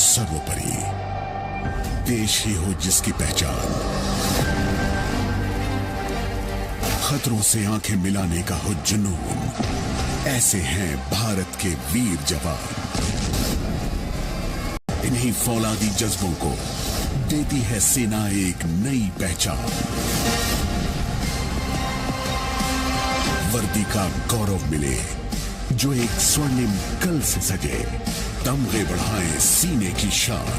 सर्वोपरि देश ही हो जिसकी पहचान, खतरों से आंखें मिलाने का हो जुनून, ऐसे हैं भारत के वीर जवान। इन्हीं फौलादी जज्बों को देती है सेना एक नई पहचान। वर्दी का गौरव मिले जो एक स्वर्णिम कल से सजे, तमगे बढ़ाएं सीने की शान।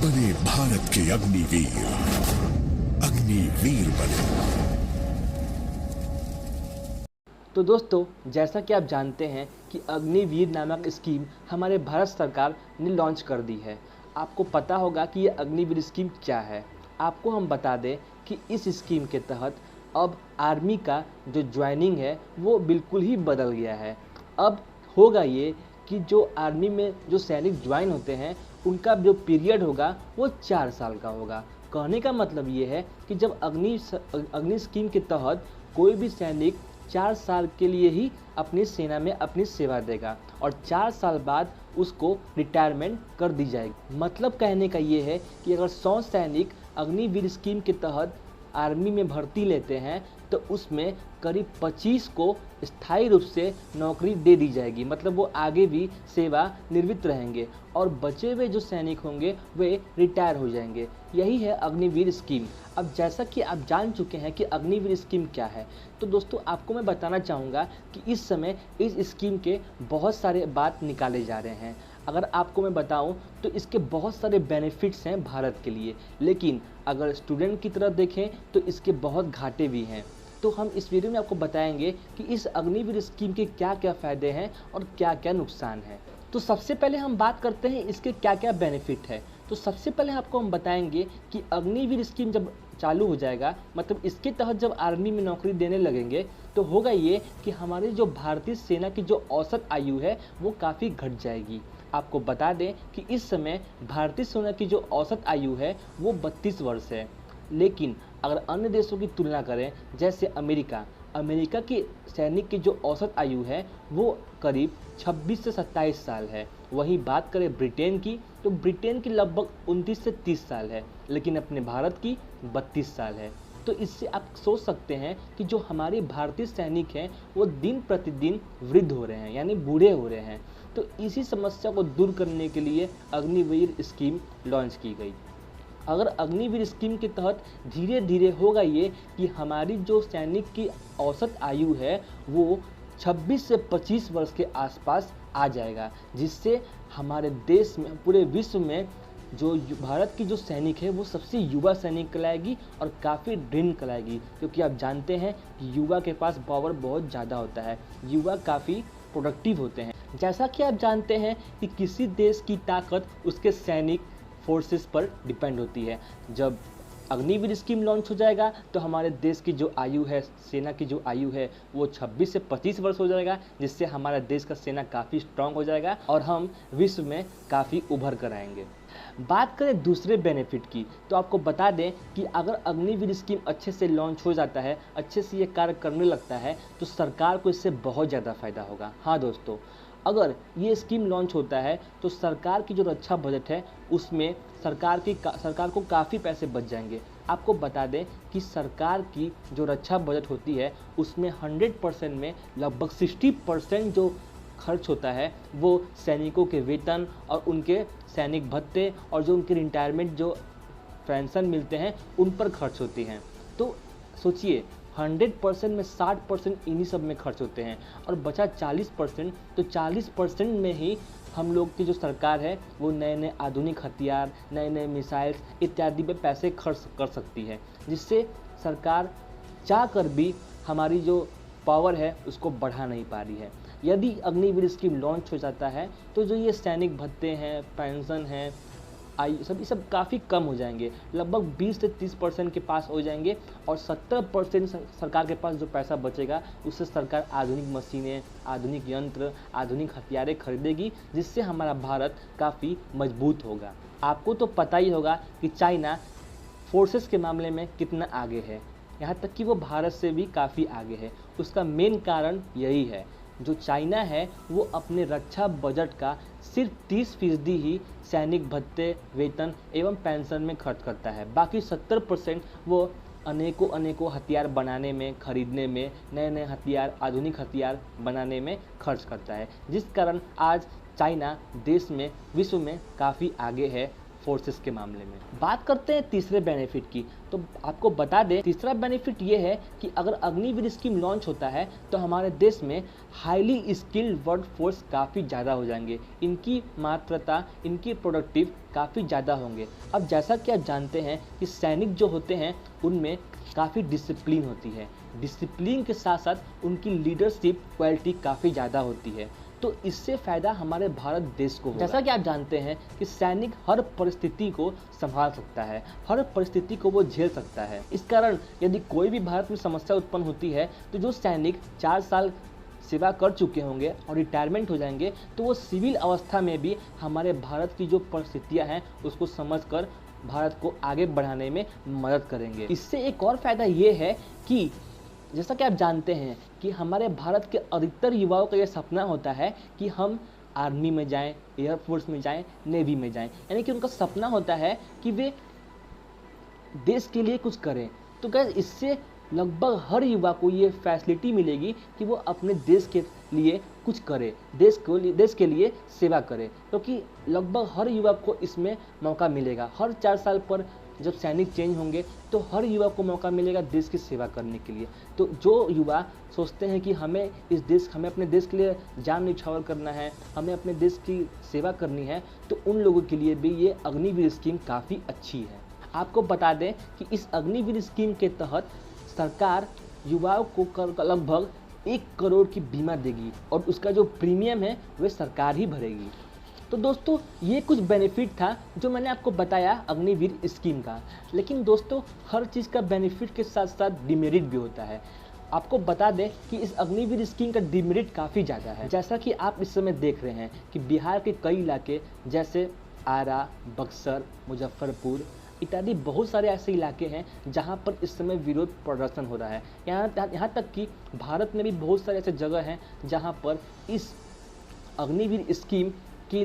बने भारत के अग्निवीर, अग्निवीर बने। तो दोस्तों, जैसा कि आप जानते हैं कि अग्निवीर नामक स्कीम हमारे भारत सरकार ने लॉन्च कर दी है। आपको पता होगा कि ये अग्निवीर स्कीम क्या है। आपको हम बता दें कि इस स्कीम के तहत अब आर्मी का जो ज्वाइनिंग है वो बिल्कुल ही बदल गया है। अब होगा ये कि जो आर्मी में जो सैनिक ज्वाइन होते हैं उनका जो पीरियड होगा वो 4 साल का होगा। कहने का मतलब ये है कि जब अग्नि स्कीम के तहत कोई भी सैनिक 4 साल के लिए ही अपनी सेना में अपनी सेवा देगा और 4 साल बाद उसको रिटायरमेंट कर दी जाएगी। मतलब कहने का ये है कि अगर 100 सैनिक अग्निवीर स्कीम के तहत आर्मी में भर्ती लेते हैं तो उसमें करीब 25 को स्थायी रूप से नौकरी दे दी जाएगी। मतलब वो आगे भी सेवा निवृत्त रहेंगे और बचे हुए जो सैनिक होंगे वे रिटायर हो जाएंगे। यही है अग्निवीर स्कीम। अब जैसा कि आप जान चुके हैं कि अग्निवीर स्कीम क्या है, तो दोस्तों आपको मैं बताना चाहूँगा कि इस समय इस स्कीम के बहुत सारे बात निकाले जा रहे हैं। अगर आपको मैं बताऊं तो इसके बहुत सारे बेनिफिट्स हैं भारत के लिए, लेकिन अगर स्टूडेंट की तरफ देखें तो इसके बहुत घाटे भी हैं। तो हम इस वीडियो में आपको बताएंगे कि इस अग्निवीर स्कीम के क्या क्या फ़ायदे हैं और क्या क्या नुकसान है। तो सबसे पहले हम बात करते हैं इसके क्या क्या बेनिफिट है। तो सबसे पहले आपको हम बताएंगे कि अग्निवीर स्कीम जब चालू हो जाएगा, मतलब इसके तहत जब आर्मी में नौकरी देने लगेंगे, तो होगा ये कि हमारी जो भारतीय सेना की जो औसत आयु है वो काफ़ी घट जाएगी। आपको बता दें कि इस समय भारतीय सेना की जो औसत आयु है वो 32 वर्ष है। लेकिन अगर अन्य देशों की तुलना करें, जैसे अमेरिका की सैनिक की जो औसत आयु है वो करीब 26 से 27 साल है। वहीं बात करें ब्रिटेन की, तो ब्रिटेन की लगभग 29 से 30 साल है, लेकिन अपने भारत की 32 साल है। तो इससे आप सोच सकते हैं कि जो हमारे भारतीय सैनिक हैं वो दिन प्रतिदिन वृद्ध हो रहे हैं, यानी बूढ़े हो रहे हैं। तो इसी समस्या को दूर करने के लिए अग्निवीर स्कीम लॉन्च की गई। अगर अग्निवीर स्कीम के तहत धीरे धीरे होगा ये कि हमारी जो सैनिक की औसत आयु है वो 26 से 25 वर्ष के आसपास आ जाएगा, जिससे हमारे देश में, पूरे विश्व में जो भारत की जो सैनिक है वो सबसे युवा सैनिक कहलाएगी और काफ़ी ड्रीम कहलाएगी। क्योंकि आप जानते हैं कि युवा के पास पावर बहुत ज़्यादा होता है, युवा काफ़ी प्रोडक्टिव होते हैं। जैसा कि आप जानते हैं कि किसी देश की ताकत उसके सैनिक फोर्सेस पर डिपेंड होती है। जब अग्निवीर स्कीम लॉन्च हो जाएगा तो हमारे देश की जो आयु है, सेना की जो आयु है वो 26 से 25 वर्ष हो जाएगा, जिससे हमारा देश का सेना काफ़ी स्ट्रांग हो जाएगा और हम विश्व में काफ़ी उभर कर आएंगे। बात करें दूसरे बेनिफिट की, तो आपको बता दें कि अगर अग्निवीर स्कीम अच्छे से लॉन्च हो जाता है, अच्छे से ये कार्य करने लगता है, तो सरकार को इससे बहुत ज़्यादा फायदा होगा। हाँ दोस्तों, अगर ये स्कीम लॉन्च होता है तो सरकार की जो रक्षा बजट है उसमें सरकार को काफ़ी पैसे बच जाएंगे। आपको बता दें कि सरकार की जो रक्षा बजट होती है उसमें 100% में लगभग 60% जो खर्च होता है वो सैनिकों के वेतन और उनके सैनिक भत्ते और जो उनके रिटायरमेंट जो पेंशन मिलते हैं उन पर खर्च होती हैं। तो सोचिए, 100% में 60% इन्हीं सब में खर्च होते हैं और बचा 40%, तो 40% में ही हम लोग की जो सरकार है वो नए नए आधुनिक हथियार, नए नए मिसाइल्स इत्यादि पे पैसे खर्च कर सकती है, जिससे सरकार चाह कर भी हमारी जो पावर है उसको बढ़ा नहीं पा रही है। यदि अग्निवीर स्कीम लॉन्च हो जाता है तो जो ये सैनिक भत्ते हैं, पेंशन हैं, आयु सभी सब काफ़ी कम हो जाएंगे, लगभग 20 से 30% के पास हो जाएंगे और 70% सरकार के पास जो पैसा बचेगा उससे सरकार आधुनिक मशीनें, आधुनिक यंत्र, आधुनिक हथियारें खरीदेगी, जिससे हमारा भारत काफ़ी मजबूत होगा। आपको तो पता ही होगा कि चाइना फोर्सेस के मामले में कितना आगे है, यहाँ तक कि वो भारत से भी काफ़ी आगे है। उसका मेन कारण यही है, जो चाइना है वो अपने रक्षा बजट का सिर्फ 30% ही सैनिक भत्ते, वेतन एवं पेंशन में खर्च करता है। बाकी 70% वो अनेकों हथियार बनाने में, खरीदने में, नए नए हथियार, आधुनिक हथियार बनाने में खर्च करता है, जिस कारण आज चाइना देश में, विश्व में काफ़ी आगे है फोर्सेस के मामले में। बात करते हैं तीसरे बेनिफिट की, तो आपको बता दें तीसरा बेनिफिट ये है कि अगर अग्निवीर स्कीम लॉन्च होता है तो हमारे देश में हाईली स्किल्ड वर्क फोर्स काफ़ी ज़्यादा हो जाएंगे, इनकी मात्रता, इनकी प्रोडक्टिव काफ़ी ज़्यादा होंगे। अब जैसा कि आप जानते हैं कि सैनिक जो होते हैं उनमें काफ़ी डिसिप्लिन होती है, डिसिप्लिन के साथ साथ उनकी लीडरशिप क्वालिटी काफ़ी ज़्यादा होती है, तो इससे फ़ायदा हमारे भारत देश को होगा। जैसा कि आप जानते हैं कि सैनिक हर परिस्थिति को संभाल सकता है, हर परिस्थिति को वो झेल सकता है। इस कारण यदि कोई भी भारत में समस्या उत्पन्न होती है तो जो सैनिक 4 साल सेवा कर चुके होंगे और रिटायरमेंट हो जाएंगे तो वो सिविल अवस्था में भी हमारे भारत की जो परिस्थितियाँ हैं उसको समझकर भारत को आगे बढ़ाने में मदद करेंगे। इससे एक और फ़ायदा ये है कि जैसा कि आप जानते हैं कि हमारे भारत के अधिकतर युवाओं का ये सपना होता है कि हम आर्मी में जाएं, एयरफोर्स में जाएं, नेवी में जाएं, यानी कि उनका सपना होता है कि वे देश के लिए कुछ करें। तो गाइस इससे लगभग हर युवा को ये फैसिलिटी मिलेगी कि वो अपने देश के लिए कुछ करे, देश के लिए सेवा करे, क्योंकि लगभग हर युवा को इसमें मौका मिलेगा। हर 4 साल पर जब सैनिक चेंज होंगे तो हर युवा को मौका मिलेगा देश की सेवा करने के लिए। तो जो युवा सोचते हैं कि हमें अपने देश के लिए जान न्यौछावर करना है, हमें अपने देश की सेवा करनी है, तो उन लोगों के लिए भी ये अग्निवीर स्कीम काफ़ी अच्छी है। आपको बता दें कि इस अग्निवीर स्कीम के तहत सरकार युवाओं को लगभग 1 करोड़ की बीमा देगी और उसका जो प्रीमियम है वह सरकार ही भरेगी। तो दोस्तों ये कुछ बेनिफिट था जो मैंने आपको बताया अग्निवीर स्कीम का, लेकिन दोस्तों हर चीज़ का बेनिफिट के साथ साथ डिमेरिट भी होता है। आपको बता दें कि इस अग्निवीर स्कीम का डिमेरिट काफ़ी ज़्यादा है। जैसा कि आप इस समय देख रहे हैं कि बिहार के कई इलाके जैसे आरा, बक्सर, मुजफ्फरपुर इत्यादि बहुत सारे ऐसे इलाके हैं जहां पर इस समय विरोध प्रदर्शन हो रहा है। यहाँ तक कि भारत में भी बहुत सारे ऐसे जगह हैं जहां पर इस अग्निवीर स्कीम की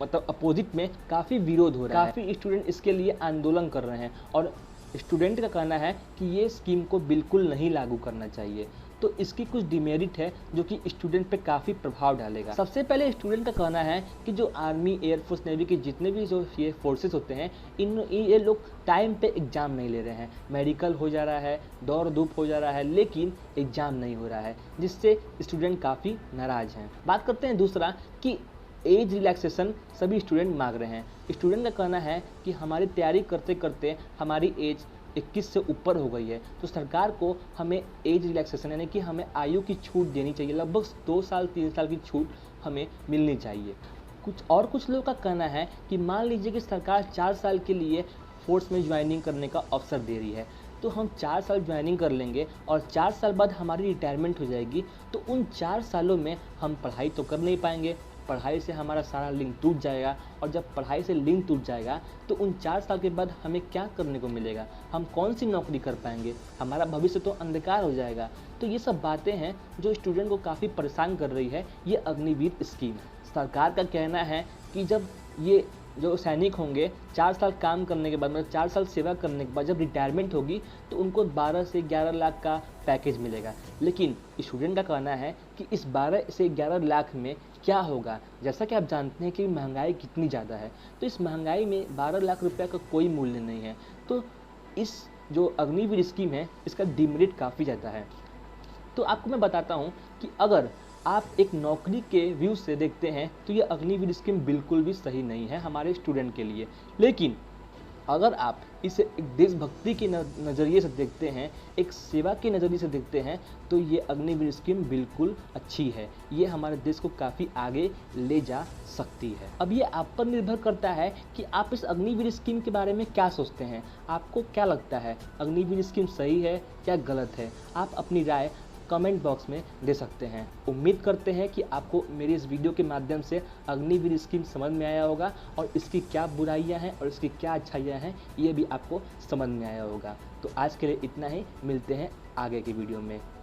मतलब अपोजिट में काफ़ी विरोध हो रहा है। काफ़ी स्टूडेंट इसके लिए आंदोलन कर रहे हैं और स्टूडेंट का कहना है कि ये स्कीम को बिल्कुल नहीं लागू करना चाहिए। तो इसकी कुछ डिमेरिट है जो कि स्टूडेंट पे काफ़ी प्रभाव डालेगा। सबसे पहले स्टूडेंट का कहना है कि जो आर्मी, एयरफोर्स, नेवी के जितने भी जो ये फोर्सेस होते हैं ये लोग टाइम पे एग्ज़ाम नहीं ले रहे हैं। मेडिकल हो जा रहा है, दौड़ धूप हो जा रहा है, लेकिन एग्ज़ाम नहीं हो रहा है, जिससे स्टूडेंट काफ़ी नाराज़ हैं। बात करते हैं दूसरा कि एज रिलैक्सेशन सभी स्टूडेंट मांग रहे हैं। स्टूडेंट का कहना है कि हमारी तैयारी करते करते हमारी एज 21 से ऊपर हो गई है, तो सरकार को हमें एज रिलैक्सेशन यानी कि हमें आयु की छूट देनी चाहिए, लगभग 2 साल 3 साल की छूट हमें मिलनी चाहिए। कुछ लोगों का कहना है कि मान लीजिए कि सरकार 4 साल के लिए फोर्स में ज्वाइनिंग करने का अवसर दे रही है, तो हम 4 साल ज्वाइनिंग कर लेंगे और 4 साल बाद हमारी रिटायरमेंट हो जाएगी, तो उन 4 सालों में हम पढ़ाई तो कर नहीं पाएंगे, पढ़ाई से हमारा सारा लिंक टूट जाएगा और जब पढ़ाई से लिंक टूट जाएगा तो उन 4 साल के बाद हमें क्या करने को मिलेगा, हम कौन सी नौकरी कर पाएंगे, हमारा भविष्य तो अंधकार हो जाएगा। तो ये सब बातें हैं जो स्टूडेंट को काफ़ी परेशान कर रही है ये अग्निवीर स्कीम। सरकार का कहना है कि जब ये जो सैनिक होंगे 4 साल काम करने के बाद, मतलब 4 साल सेवा करने के बाद जब रिटायरमेंट होगी तो उनको 12 से 11 लाख का पैकेज मिलेगा। लेकिन स्टूडेंट का कहना है कि इस 12 से 11 लाख में क्या होगा। जैसा कि आप जानते हैं कि महंगाई कितनी ज़्यादा है, तो इस महंगाई में 12 लाख रुपये का कोई मूल्य नहीं है। तो इस जो अग्निवीर स्कीम है इसका डिमेरिट काफ़ी ज़्यादा है। तो आपको मैं बताता हूँ कि अगर आप एक नौकरी के व्यू से देखते हैं तो ये अग्निवीर स्कीम बिल्कुल भी सही नहीं है हमारे स्टूडेंट के लिए। लेकिन अगर आप इसे एक देशभक्ति के नज़रिए से देखते हैं, एक सेवा के नज़रिए से देखते हैं, तो ये अग्निवीर स्कीम बिल्कुल अच्छी है। ये हमारे देश को काफ़ी आगे ले जा सकती है। अब ये आप पर निर्भर करता है कि आप इस अग्निवीर स्कीम के बारे में क्या सोचते हैं। आपको क्या लगता है, अग्निवीर स्कीम सही है या गलत है? आप अपनी राय कमेंट बॉक्स में दे सकते हैं। उम्मीद करते हैं कि आपको मेरी इस वीडियो के माध्यम से अग्निवीर स्कीम समझ में आया होगा और इसकी क्या बुराइयां हैं और इसकी क्या अच्छाइयां हैं ये भी आपको समझ में आया होगा। तो आज के लिए इतना ही, मिलते हैं आगे की वीडियो में।